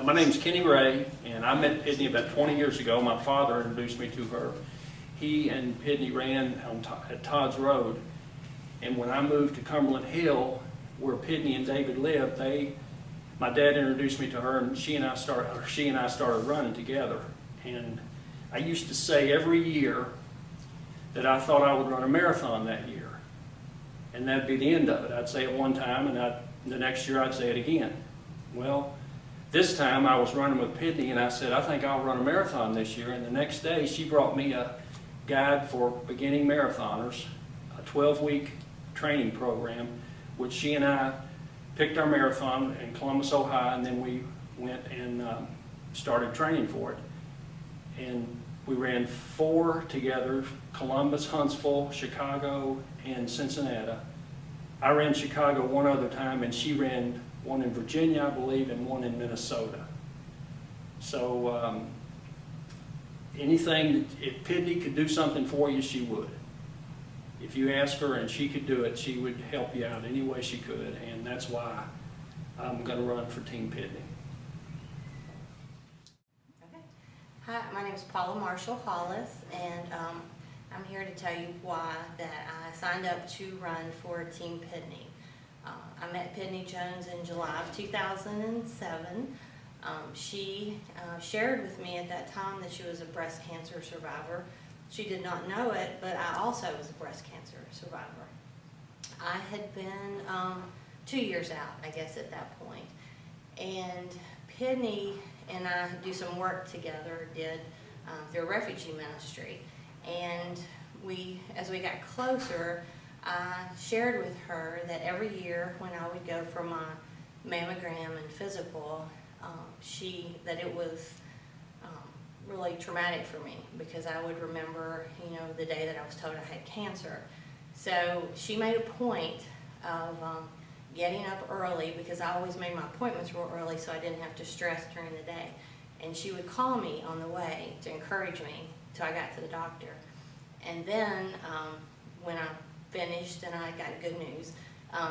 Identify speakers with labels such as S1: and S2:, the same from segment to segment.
S1: My name's Kenny Ray, and I met Pyddney about 20 years ago. My father introduced me to her. He and Pyddney ran at Todd's Road, and when I moved to Cumberland Hill, where Pyddney and David lived, my dad introduced me to her, and she and I started running together. And I used to say every year that I thought I would run a marathon that year, and that'd be the end of it. I'd say it one time, and the next year I'd say it again. Well, this time I was running with Pyddney, and I said, I think I'll run a marathon this year. And the next day she brought me a guide for beginning marathoners, a 12-week training program, which she and I picked our marathon in Columbus, Ohio, and then we went and started training for it. And we ran 4 together: Columbus, Huntsville, Chicago, and Cincinnati. I ran Chicago one other time, and she ran one in Virginia, I believe, and one in Minnesota. So anything, if Pyddney could do something for you, she would. If you ask her and she could do it, she would help you out any way she could, and that's why I'm going to run for Team Pyddney.
S2: Okay. Hi, my name is Paula Marshall Hollis, and I'm here to tell you why that I signed up to run for Team Pyddney. I met Pyddney Jones in July of 2007. She shared with me at that time that she was a breast cancer survivor. She did not know it, but I also was a breast cancer survivor. I had been 2 years out, I guess, at that point. And Pyddney and I do some work together, did their refugee ministry. And as we got closer, I shared with her that every year when I would go for my mammogram and physical, that it was really traumatic for me, because I would remember, the day that I was told I had cancer. So she made a point of getting up early, because I always made my appointments real early so I didn't have to stress during the day. And she would call me on the way to encourage me till I got to the doctor. And then when I finished and I got good news,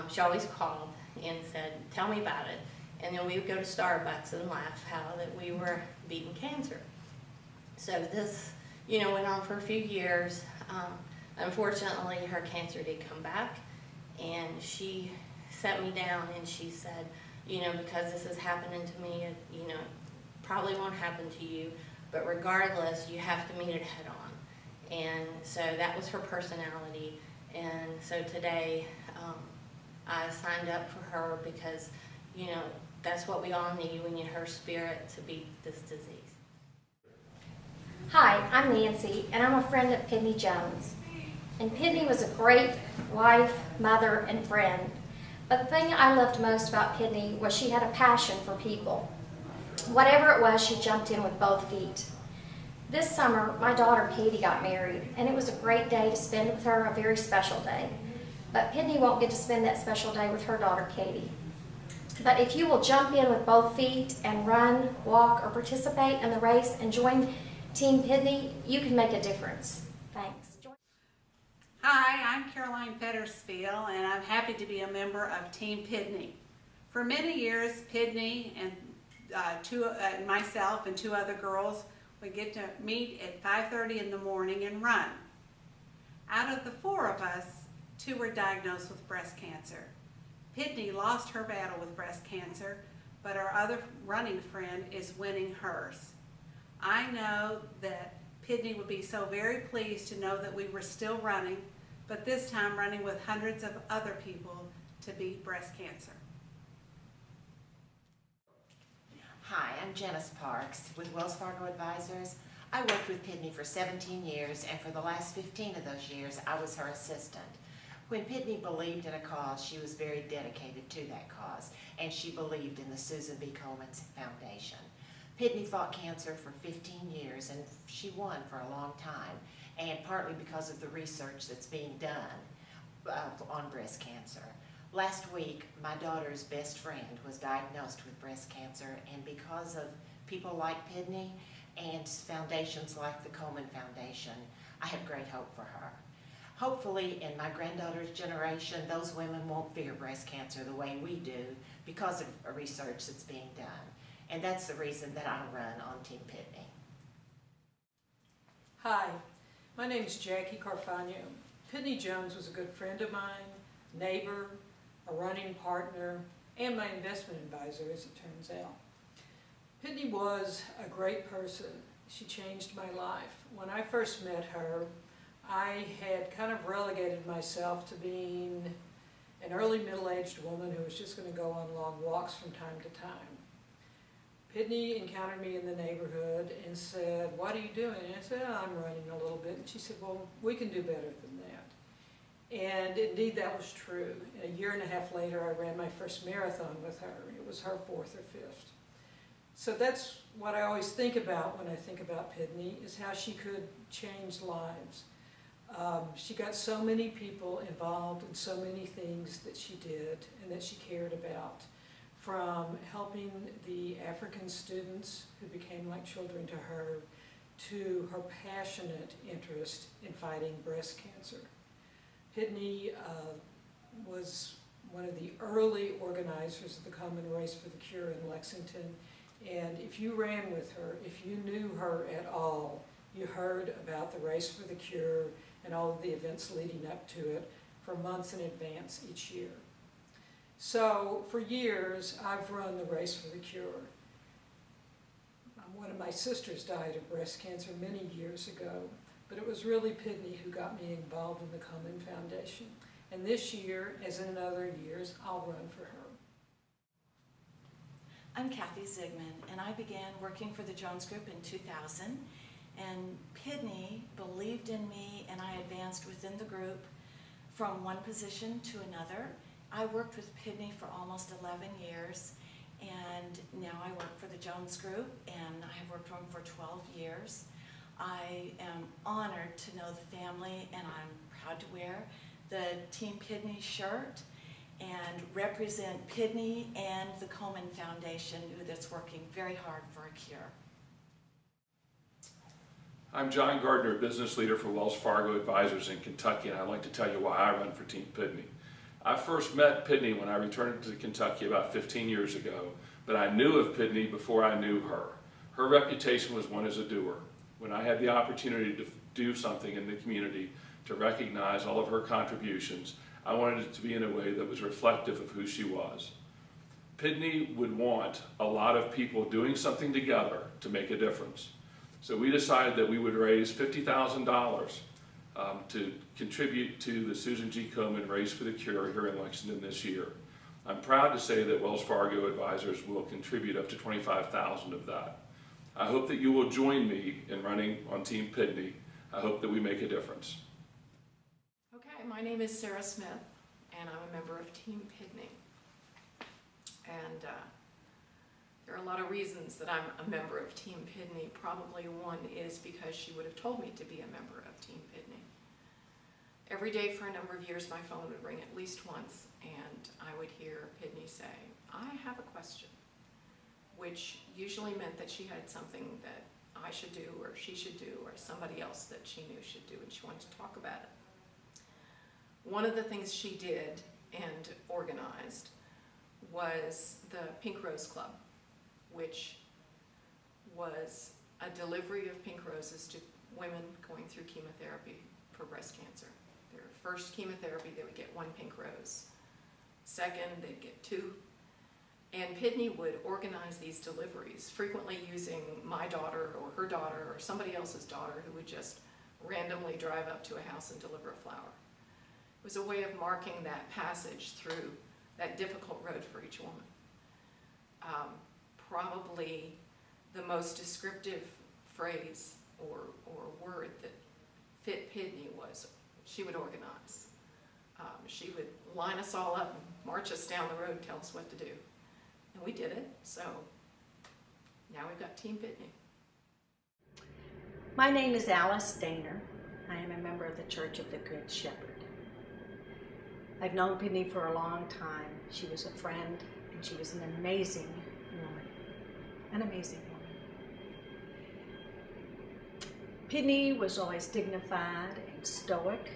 S2: she always called and said, tell me about it. And then we would go to Starbucks and laugh how that we were beating cancer. So this, went on for a few years. Unfortunately, her cancer did come back, and she sat me down and she said, because this is happening to me, it probably won't happen to you, but regardless, you have to meet it head on. And so that was her personality. And so today, I signed up for her because, that's what we all need. We need her spirit to beat this disease.
S3: Hi, I'm Nancy, and I'm a friend of Pyddney Jones. And Pyddney was a great wife, mother, and friend. But the thing I loved most about Pyddney was she had a passion for people. Whatever it was, she jumped in with both feet. This summer, my daughter Katie got married, and it was a great day to spend with her, a very special day. But Pyddney won't get to spend that special day with her daughter Katie. But if you will jump in with both feet and run, walk, or participate in the race and join Team Pyddney, you can make a difference. Thanks.
S4: Hi, I'm Caroline Fettersfield, and I'm happy to be a member of Team Pyddney. For many years, Pyddney and myself and 2 other girls would get to meet at 5:30 in the morning and run. Out of the 4 of us, 2 were diagnosed with breast cancer. Pyddney lost her battle with breast cancer, but our other running friend is winning hers. I know that Pyddney would be so very pleased to know that we were still running, but this time running with hundreds of other people to beat breast cancer.
S5: Hi, I'm Janice Parks with Wells Fargo Advisors. I worked with Pyddney for 17 years, and for the last 15 of those years, I was her assistant. When Pyddney believed in a cause, she was very dedicated to that cause, and she believed in the Susan B. Komen Foundation. Pyddney fought cancer for 15 years, and she won for a long time, and partly because of the research that's being done on breast cancer. Last week, my daughter's best friend was diagnosed with breast cancer, and because of people like Pyddney and foundations like the Komen Foundation, I have great hope for her. Hopefully, in my granddaughter's generation, those women won't fear breast cancer the way we do because of research that's being done. and that's the reason that I run on Team Pyddney.
S6: Hi, my name is Jackie Carfagno. Pyddney Jones was a good friend of mine, neighbor, a running partner, and my investment advisor, as it turns out. Pyddney was a great person. She changed my life. When I first met her, I had kind of relegated myself to being an early middle-aged woman who was just going to go on long walks from time to time. Pyddney encountered me in the neighborhood and said, "What are you doing?" And I said, "Oh, I'm running a little bit." And she said, "Well, we can do better than that." And indeed, that was true. And a year and a half later, I ran my first marathon with her. It was her 4th or 5th. So that's what I always think about when I think about Pyddney, is how she could change lives. She got so many people involved in so many things that she did and that she cared about, from helping the African students who became like children to her, to her passionate interest in fighting breast cancer. Pyddney was one of the early organizers of the Komen Race for the Cure in Lexington, and if you ran with her, if you knew her at all, you heard about the Race for the Cure and all of the events leading up to it for months in advance each year. So for years, I've run the Race for the Cure. One of my sisters died of breast cancer many years ago, but it was really Pyddney who got me involved in the Komen Foundation. And this year, as in other years, I'll run for her.
S7: I'm Kathy Zigman, and I began working for the Jones Group in 2000. And Pyddney believed in me, and I advanced within the group from one position to another. I worked with Pyddney for almost 11 years, and now I work for the Jones Group, and I have worked for them for 12 years. I am honored to know the family, and I'm proud to wear the Team Pyddney shirt and represent Pyddney and the Komen Foundation, that's working very hard for a cure.
S8: I'm John Gardner, business leader for Wells Fargo Advisors in Kentucky, and I'd like to tell you why I run for Team Pyddney. I first met Pyddney when I returned to Kentucky about 15 years ago, but I knew of Pyddney before I knew her. Her reputation was one as a doer. When I had the opportunity to do something in the community to recognize all of her contributions, I wanted it to be in a way that was reflective of who she was. Pyddney would want a lot of people doing something together to make a difference. So we decided that we would raise $50,000 to contribute to the Susan G. Komen Race for the Cure here in Lexington this year. I'm proud to say that Wells Fargo Advisors will contribute up to $25,000 of that. I hope that you will join me in running on Team Pyddney. I hope that we make a difference.
S9: Okay, my name is Sarah Smith, and I'm a member of Team Pyddney. And there are a lot of reasons that I'm a member of Team Pyddney. Probably one is because she would have told me to be a member of Team Pyddney. Every day for a number of years, my phone would ring at least once, and I would hear Pyddney say, "I have a question," which usually meant that she had something that I should do, or she should do, or somebody else that she knew should do, and she wanted to talk about it. One of the things she did and organized was the Pink Rose Club, which was a delivery of pink roses to women going through chemotherapy for breast cancer. Their first chemotherapy, they would get 1 pink rose. Second, they'd get 2. And Pyddney would organize these deliveries, frequently using my daughter or her daughter or somebody else's daughter who would just randomly drive up to a house and deliver a flower. It was a way of marking that passage through that difficult road for each woman. Probably the most descriptive phrase or word that fit Pyddney was she would organize. She would line us all up and march us down the road, tell us what to do. And we did it, so now we've got Team Pyddney.
S10: My name is Alice Daner. I am a member of the Church of the Good Shepherd. I've known Pyddney for a long time. She was a friend, and she was an amazing woman. An amazing woman. Pyddney was always dignified and stoic.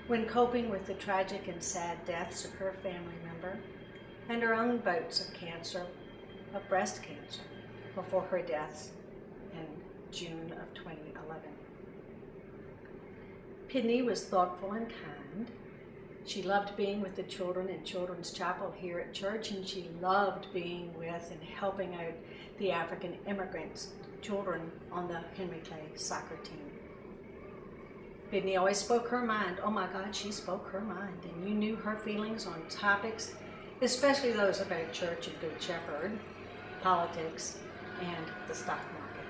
S10: When coping with the tragic and sad deaths of her family member and her own bouts of cancer, of breast cancer before her death in June of 2011. Pyddney was thoughtful and kind. She loved being with the children in Children's Chapel here at church, and she loved being with and helping out the African immigrants children on the Henry Clay soccer team. Pyddney always spoke her mind. Oh my God, she spoke her mind, and you knew her feelings on topics, especially those about church and Good Shepherd, politics, and the stock market.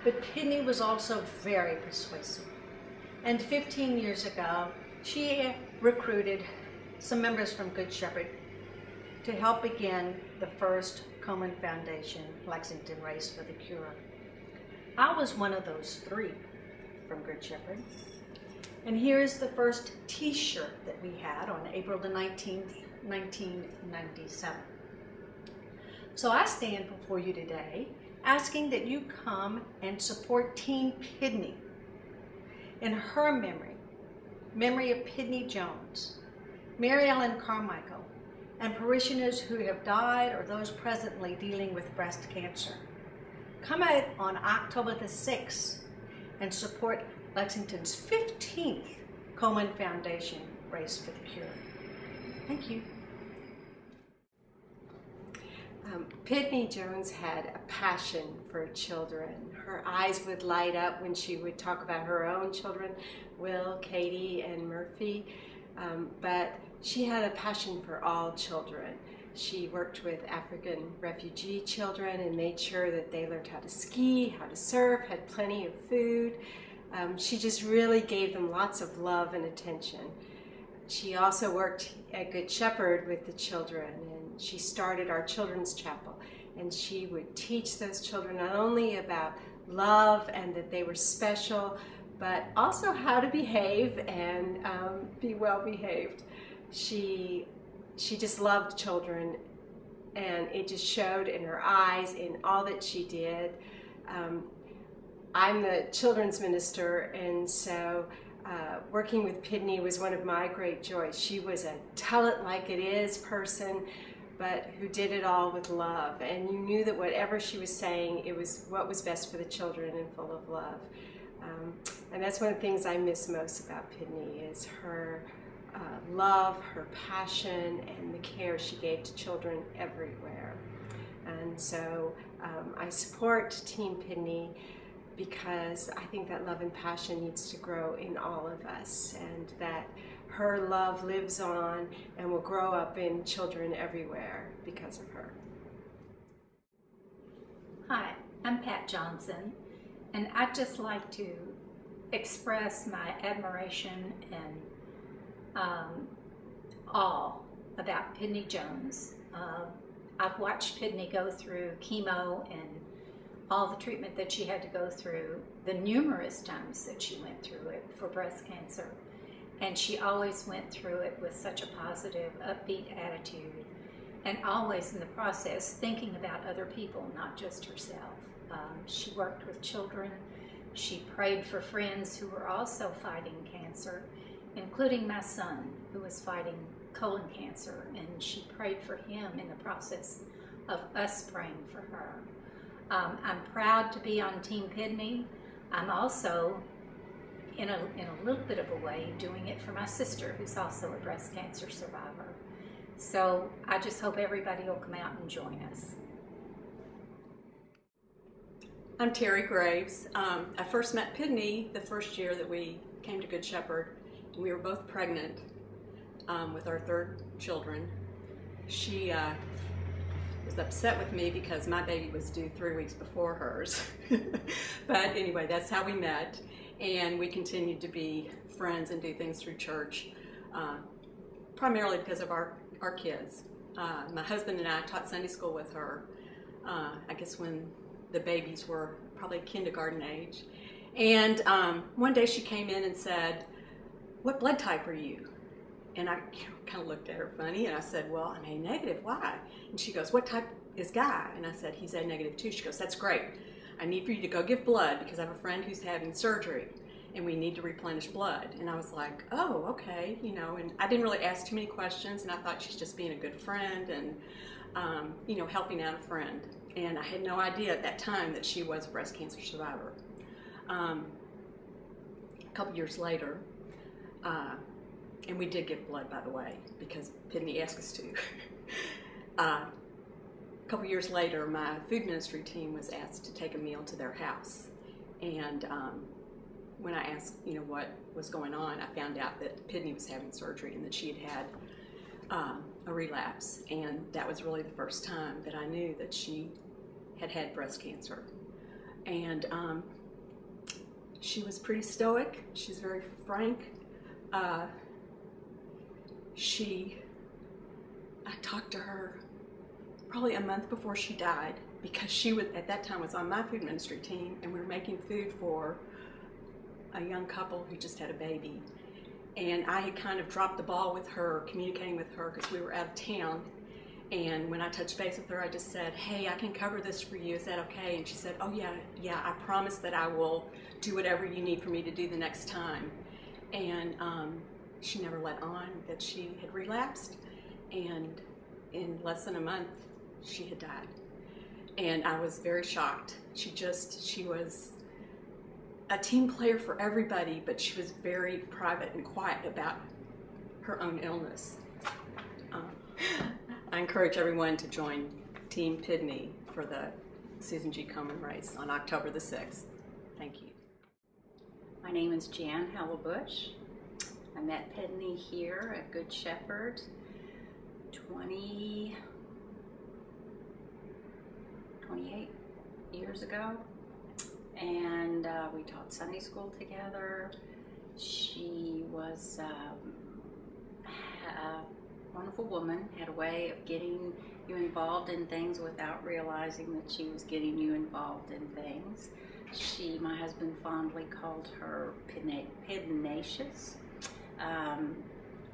S10: But Pyddney was also very persuasive. And 15 years ago, she recruited some members from Good Shepherd to help begin the first Komen Foundation Lexington Race for the Cure. I was one of those 3 from Good Shepherd. And here's the first t-shirt that we had on April the 19th, 1997. So I stand before you today asking that you come and support Team Pyddney in her memory of Pyddney Jones, Mary Ellen Carmichael, and parishioners who have died or those presently dealing with breast cancer. Come out on October the 6th and support Lexington's 15th Komen Foundation Race for the Cure. Thank you.
S11: Pyddney Jones had a passion for children. Her eyes would light up when she would talk about her own children, Will, Katie, and Murphy. But she had a passion for all children. She worked with African refugee children and made sure that they learned how to ski, how to surf, had plenty of food. She just really gave them lots of love and attention. She also worked at Good Shepherd with the children, and she started our children's chapel. And she would teach those children not only about love and that they were special, but also how to behave and be well behaved. She just loved children, and it just showed in her eyes in all that she did. I'm the children's minister, and so working with Pyddney was one of my great joys. She was a tell-it-like-it-is person, but who did it all with love. And you knew that whatever she was saying, it was what was best for the children and full of love. And that's one of the things I miss most about Pyddney is her love, her passion, and the care she gave to children everywhere. And so I support Team Pyddney because I think that love and passion needs to grow in all of us, and that her love lives on and will grow up in children everywhere because of her.
S12: Hi, I'm Pat Johnson, and I'd just like to express my admiration and awe about Pyddney Jones. I've watched Pyddney go through chemo and all the treatment that she had to go through, the numerous times that she went through it for breast cancer. And she always went through it with such a positive, upbeat attitude, and always in the process thinking about other people, not just herself. She worked with children. She prayed for friends who were also fighting cancer, including my son, who was fighting colon cancer, and she prayed for him in the process of us praying for her. I'm proud to be on Team Pyddney. I'm also, in a little bit of a way, doing it for my sister, who's also a breast cancer survivor. So I just hope everybody will come out and join us.
S13: I'm Terry Graves. I first met Pyddney the first year that we came to Good Shepherd, and we were both pregnant with our 3rd children. She was upset with me because my baby was due 3 weeks before hers. But anyway, that's how we met, and we continued to be friends and do things through church, primarily because of our kids. My husband and I taught Sunday school with her, I guess when the babies were probably kindergarten age. And one day she came in and said, "What blood type are you?" And I kind of looked at her funny, and I said, "Well, I'm A negative, why?" And she goes, "What type is Guy?" And I said, "He's A negative too." She goes, "That's great. I need for you to go give blood because I have a friend who's having surgery and we need to replenish blood." And I was like, "Oh, okay," you know, and I didn't really ask too many questions, and I thought she's just being a good friend. And helping out a friend. And I had no idea at that time that she was a breast cancer survivor. A couple years later, and we did give blood, by the way, because Pyddney asked us to. A couple years later, my food ministry team was asked to take a meal to their house. And when I asked, what was going on, I found out that Pyddney was having surgery and that she had a relapse. And that was really the first time that I knew that she had breast cancer. And she was pretty stoic. She's very frank. I talked to her probably a month before she died, because she was, at that time, was on my food ministry team, and we were making food for a young couple who just had a baby. And I had kind of dropped the ball with her, communicating with her, because we were out of town. And when I touched base with her, I just said, "Hey, I can cover this for you. Is that okay?" And she said, "Oh yeah, I promise that I will do whatever you need for me to do the next time." And she never let on that she had relapsed. And in less than a month, she had died. And I was very shocked. She was a team player for everybody, but she was very private and quiet about her own illness. I encourage everyone to join Team Pyddney for the Susan G. Komen race on October the 6th. Thank you.
S12: My name is Jan Hallabush. I met Pyddney here at Good Shepherd 28 years ago, and we taught Sunday school together. She was a wonderful woman, had a way of getting you involved in things without realizing that she was getting you involved in things. My husband fondly called her Pyddnacious.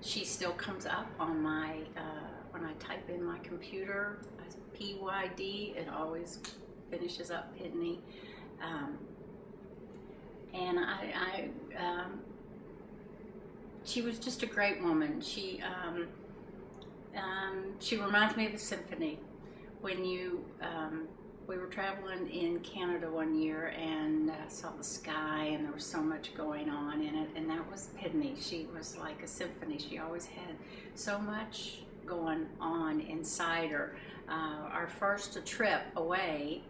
S12: She still comes up on my, when I type in my computer, PYD, it always finishes up Pyddney. And she was just a great woman. She reminds me of a symphony. When we were traveling in Canada one year and saw the sky, and there was so much going on in it, and that was Pyddney. She was like a symphony. She always had so much going on inside her. Our first trip away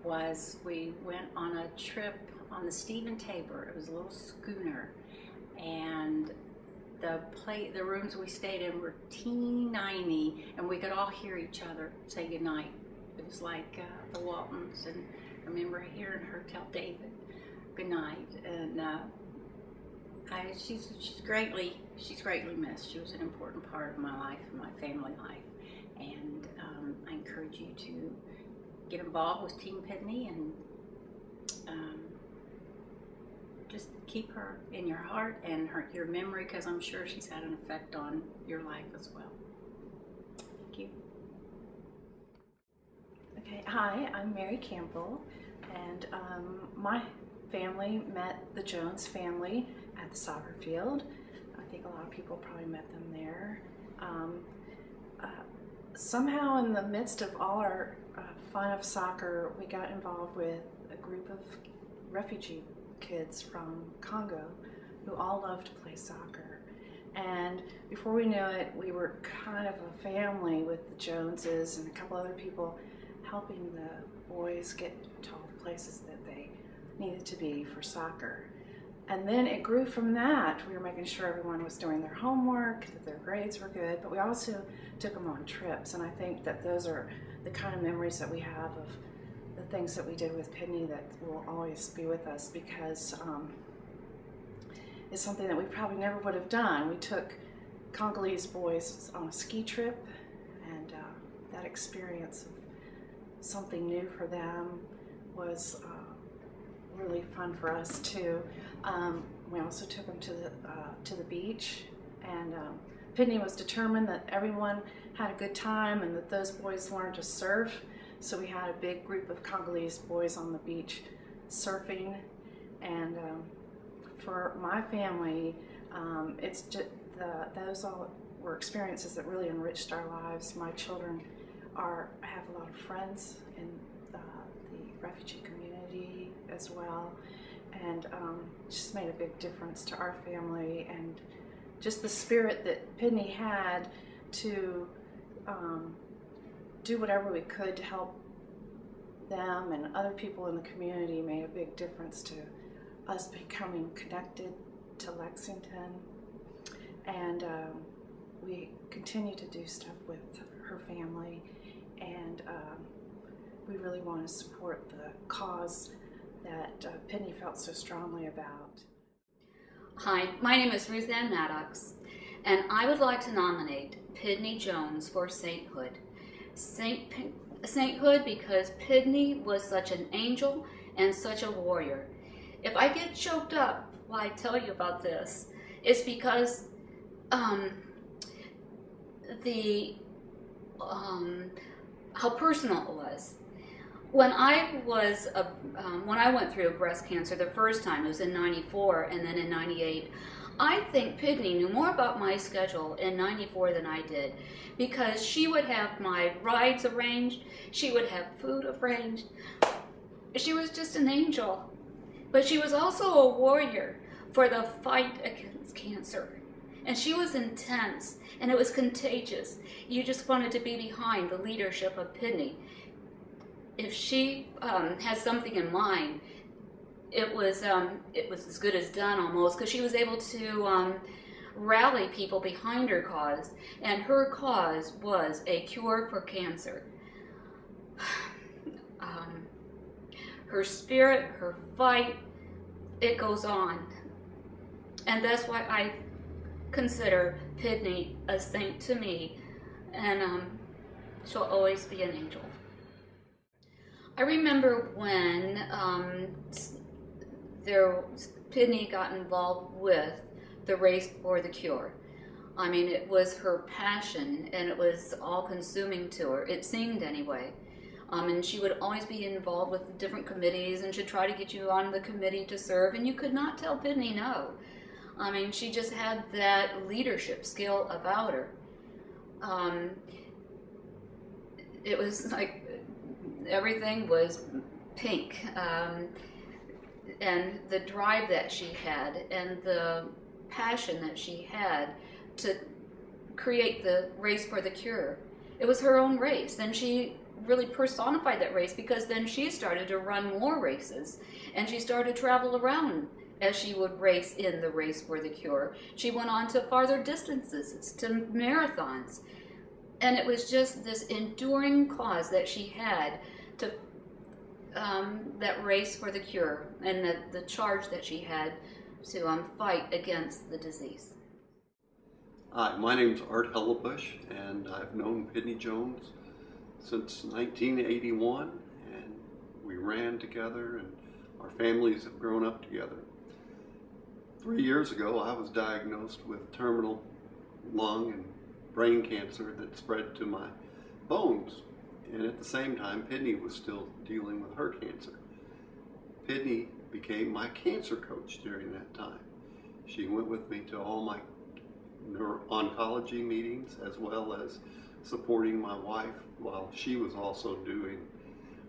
S12: was, we went on a trip on the Stephen Tabor. It was a little schooner, and the rooms we stayed in were teeny, and we could all hear each other say goodnight. It was like the Waltons, and I remember hearing her tell David goodnight. And she's greatly missed. She was an important part of my life and my family life. And I encourage you to get involved with Team Pyddney and just keep her in your heart and your memory, because I'm sure she's had an effect on your life as well. Thank you.
S14: Okay, hi, I'm Mary Campbell, and my family met the Jones family at the soccer field. I think a lot of people probably met them there. Somehow in the midst of all our fun of soccer, we got involved with a group of refugee kids from Congo who all loved to play soccer. And before we knew it, we were kind of a family with the Joneses and a couple other people, helping the boys get to all the places that they needed to be for soccer. And then it grew from that. We were making sure everyone was doing their homework, that their grades were good, but we also took them on trips. And I think that those are the kind of memories that we have of the things that we did with Pyddney that will always be with us, because it's something that we probably never would have done. We took Congolese boys on a ski trip, and that experience of something new for them was really fun for us too. We also took them to the beach, and Pyddney was determined that everyone had a good time and that those boys learned to surf. So we had a big group of Congolese boys on the beach surfing, and for my family, it's just those all were experiences that really enriched our lives. My children have a lot of friends in the refugee community as well, and just made a big difference to our family, and just the spirit that Pyddney had to do whatever we could to help them and other people in the community made a big difference to us becoming connected to Lexington. And we continue to do stuff with her family, and we really want to support the cause that Pyddney felt so strongly about.
S15: Hi, my name is Ruth Ann Maddox, and I would like to nominate Pyddney Jones for sainthood. Sainthood because Pyddney was such an angel and such a warrior. If I get choked up while I tell you about this, it's because how personal it was. When I went through breast cancer the first time, it was in '94 and then in '98. I think Pyddney knew more about my schedule in '94 than I did, because she would have my rides arranged, she would have food arranged. She was just an angel, but she was also a warrior for the fight against cancer. And she was intense, and it was contagious. You just wanted to be behind the leadership of Pyddney. If she had something in mind, it was as good as done almost, because she was able to rally people behind her cause, and her cause was a cure for cancer. Her spirit, her fight, it goes on. And that's why I consider Pyddney a saint to me, and she'll always be an angel. I remember when Pyddney got involved with the race for the cure. I mean, it was her passion, and it was all-consuming to her. It seemed anyway. And she would always be involved with the different committees, and she'd try to get you on the committee to serve, and you could not tell Pyddney no. I mean, she just had that leadership skill about her. It was like everything was pink. And the drive that she had, and the passion that she had to create the race for the cure. It was her own race, and she really personified that race, because then she started to run more races, and she started to travel around as she would race in the race for the cure. She went on to farther distances, to marathons, and it was just this enduring cause that she had to that race for the cure, and the charge that she had to fight against the disease.
S16: Hi, my name's Art Hellebush, and I've known Pyddney Jones since 1981, and we ran together, and our families have grown up together. 3 years ago, I was diagnosed with terminal lung and brain cancer that spread to my bones. And at the same time, Pyddney was still dealing with her cancer. Pyddney became my cancer coach during that time. She went with me to all my oncology meetings, as well as supporting my wife while she was also doing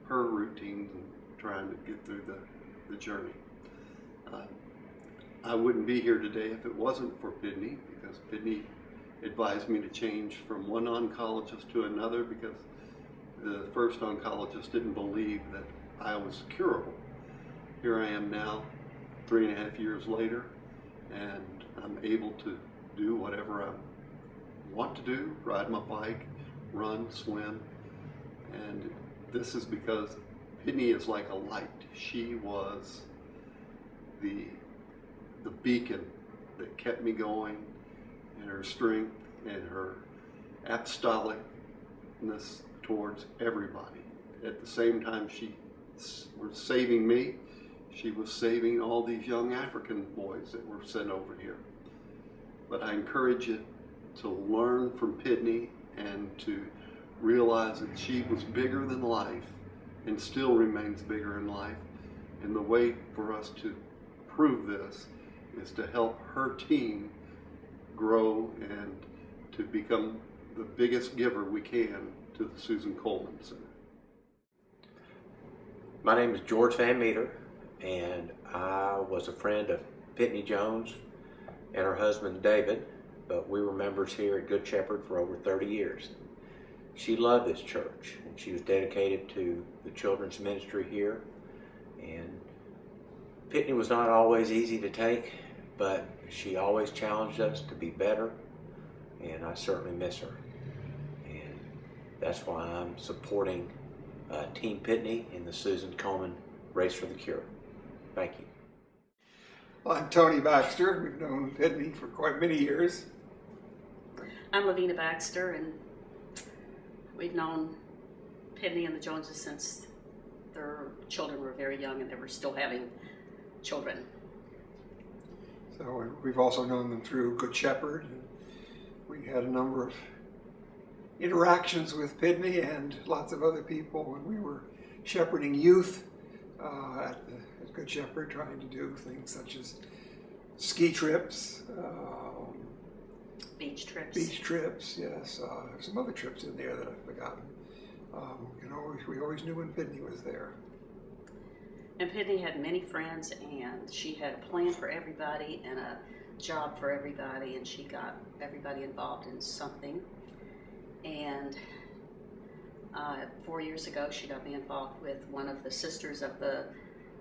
S16: her routines and trying to get through the journey. I wouldn't be here today if it wasn't for Pyddney, because Pyddney advised me to change from one oncologist to another, because the first oncologist didn't believe that I was curable. Here I am now, 3.5 years later, and I'm able to do whatever I want to do, ride my bike, run, swim, and this is because Pyddney is like a light. She was the beacon that kept me going, and her strength and her apostolicness towards everybody. At the same time she was saving me, she was saving all these young African boys that were sent over here. But I encourage you to learn from Pyddney and to realize that she was bigger than life and still remains bigger in life. And the way for us to prove this is to help her team grow and to become the biggest giver we can to the Susan Komen Center.
S17: My name is George Van Meter, and I was a friend of Pyddney Jones and her husband David, but we were members here at Good Shepherd for over 30 years. She loved this church, and she was dedicated to the children's ministry here. And Pyddney was not always easy to take, but she always challenged us to be better, and I certainly miss her. And that's why I'm supporting Team Pyddney in the Susan Komen Race for the Cure. Thank you.
S18: Well, I'm Tony Baxter. We've known Pyddney for quite many years.
S19: I'm Lavina Baxter, and we've known Pyddney and the Joneses since their children were very young and they were still having children.
S18: So we've also known them through Good Shepherd. And we had a number of interactions with Pyddney and lots of other people when we were shepherding youth at Good Shepherd, trying to do things such as ski trips,
S19: beach trips.
S18: Beach trips, yes. There's some other trips in there that I've forgotten. We always knew when Pyddney was there.
S19: And Pyddney had many friends, and she had a plan for everybody and a job for everybody, and she got everybody involved in something. And 4 years ago, she got me involved with one of the sisters of the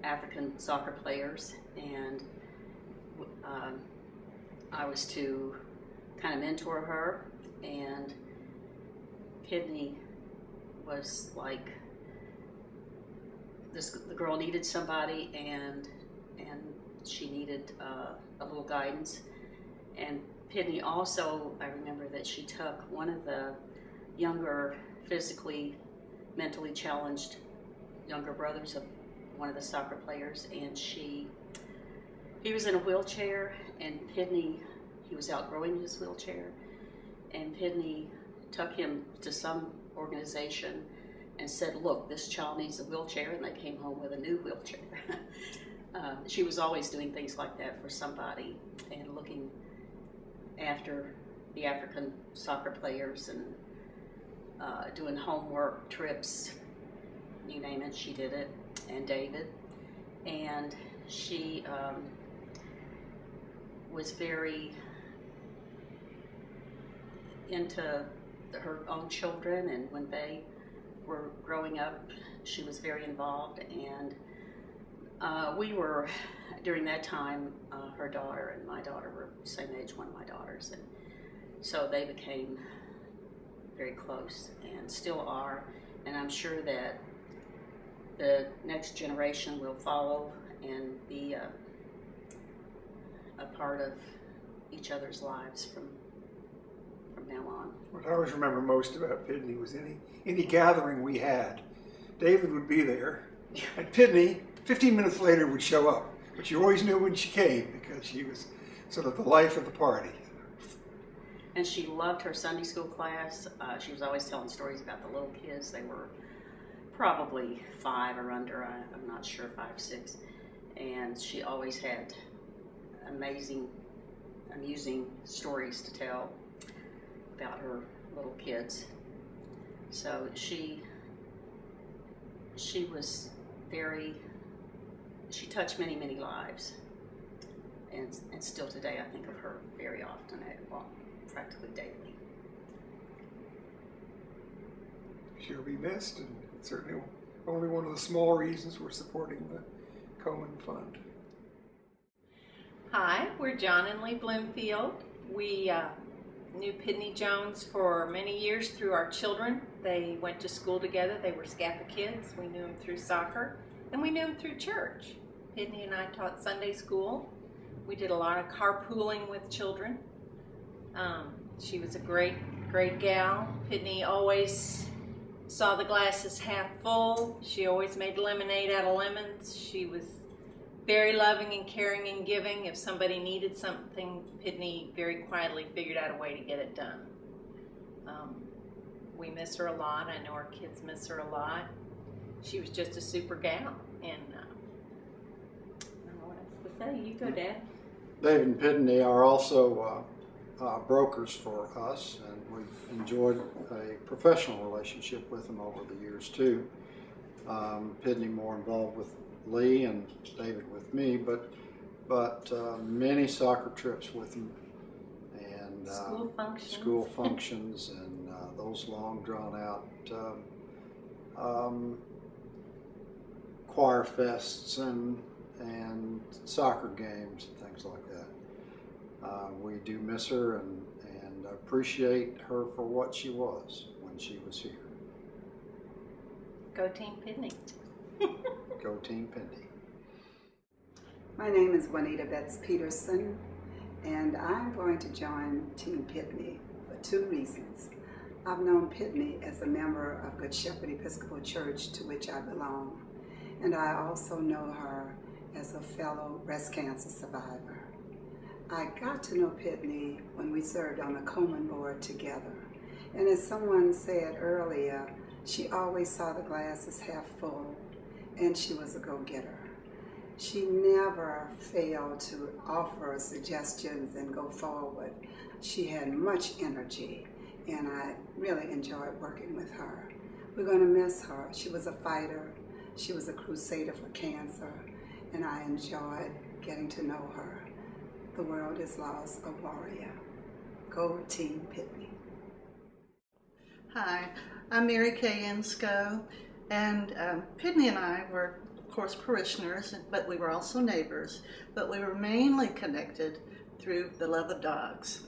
S19: African soccer players, and I was to kind of mentor her, and Pyddney was like, the girl needed somebody, and she needed a little guidance. And Pyddney also, I remember that she took one of the younger, physically, mentally challenged younger brothers of one of the soccer players, and he was in a wheelchair, and Pyddney, he was outgrowing his wheelchair, and Pyddney took him to some organization and said, look, this child needs a wheelchair, and they came home with a new wheelchair. She was always doing things like that for somebody and looking after the African soccer players and doing homework, trips, you name it, she did it, and David. And she was very into her own children, and when they were growing up, she was very involved. And we were, during that time, her daughter and my daughter were the same age, one of my daughters, and so they became very close and still are. And I'm sure that the next generation will follow and be a part of each other's lives from now on.
S18: What I always remember most about Pyddney was any gathering we had, David would be there, and Pyddney, 15 minutes later, would show up. But you always knew when she came because she was sort of the life of the party.
S19: And she loved her Sunday school class. She was always telling stories about the little kids. They were probably 5 or under, I'm not sure, 5, 6. And she always had amazing, amusing stories to tell about her little kids. So she was very, she touched many, many lives. And still today I think of her very often, practically daily.
S18: She'll be missed, and it's certainly only one of the small reasons we're supporting the Komen Fund.
S20: Hi, we're John and Lee Bloomfield. We knew Pyddney Jones for many years through our children. They went to school together. They were Scapa kids. We knew them through soccer, and we knew them through church. Pyddney and I taught Sunday school. We did a lot of carpooling with children. She was a great gal. Pyddney always saw the glasses half full. She always made lemonade out of lemons. She was very loving and caring and giving. If somebody needed something, Pyddney very quietly figured out a way to get it done. We miss her a lot. I know our kids miss her a lot. She was just a super gal, and I don't know what else to say. You go, Dad.
S21: David and Pyddney are also brokers for us, and we've enjoyed a professional relationship with them over the years too. Pyddney more involved with Lee and David with me, but many soccer trips with them, and school functions and those long drawn out choir fests and soccer games and things like that. We do miss her and appreciate her for what she was when she was here.
S20: Go Team Pyddney.
S21: Go Team Pyddney.
S22: My name is Juanita Betts Peterson, and I'm going to join Team Pyddney for 2 reasons. I've known Pyddney as a member of Good Shepherd Episcopal Church, to which I belong, and I also know her as a fellow breast cancer survivor. I got to know Pyddney when we served on the Komen board together, and as someone said earlier, she always saw the glass as half full, and she was a go-getter. She never failed to offer suggestions and go forward. She had much energy, and I really enjoyed working with her. We're going to miss her. She was a fighter. She was a crusader for cancer, and I enjoyed getting to know her. The world has lost a warrior. Go Team Pyddney.
S23: Hi, I'm Mary Kay Ensko, and Pyddney and I were, of course, parishioners, but we were also neighbors, but we were mainly connected through the love of dogs.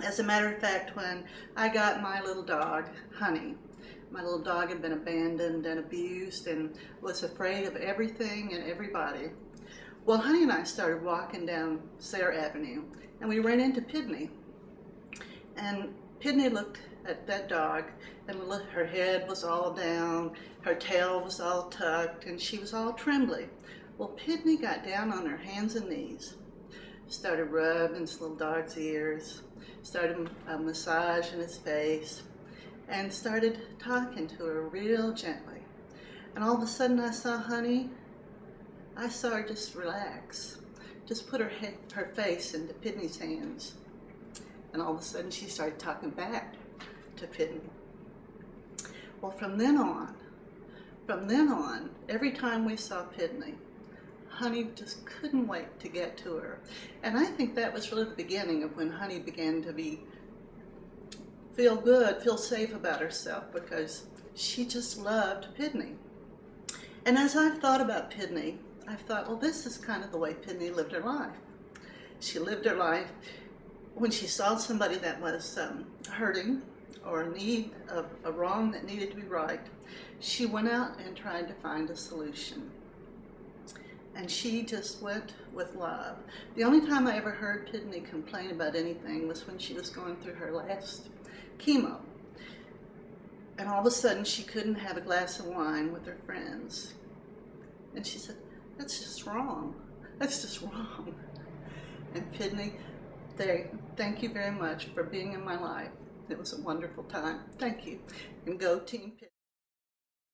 S23: As a matter of fact, when I got my little dog, Honey, my little dog had been abandoned and abused and was afraid of everything and everybody. Well, Honey and I started walking down Sayre Avenue, and we ran into Pyddney. And Pyddney looked at that dog, and her head was all down, her tail was all tucked, and she was all trembly. Well, Pyddney got down on her hands and knees, started rubbing this little dog's ears, started massaging his face, and started talking to her real gently. And all of a sudden I saw Honey, I saw her just relax, just put her face into Pyddney's hands. And all of a sudden she started talking back to Pyddney. Well, from then on, every time we saw Pyddney, Honey just couldn't wait to get to her. And I think that was really the beginning of when Honey began to feel good, feel safe about herself, because she just loved Pyddney. And as I've thought about Pyddney, I've thought, well, this is kind of the way Pyddney lived her life. She lived her life when she saw somebody that was hurting or in need of a wrong that needed to be right. She went out and tried to find a solution. And she just went with love. The only time I ever heard Pyddney complain about anything was when she was going through her last chemo. And all of a sudden she couldn't have a glass of wine with her friends. And she said, that's just wrong. That's just wrong. And Pyddney, thank you very much for being in my life. It was a wonderful time. Thank you. And go Team Pyddney.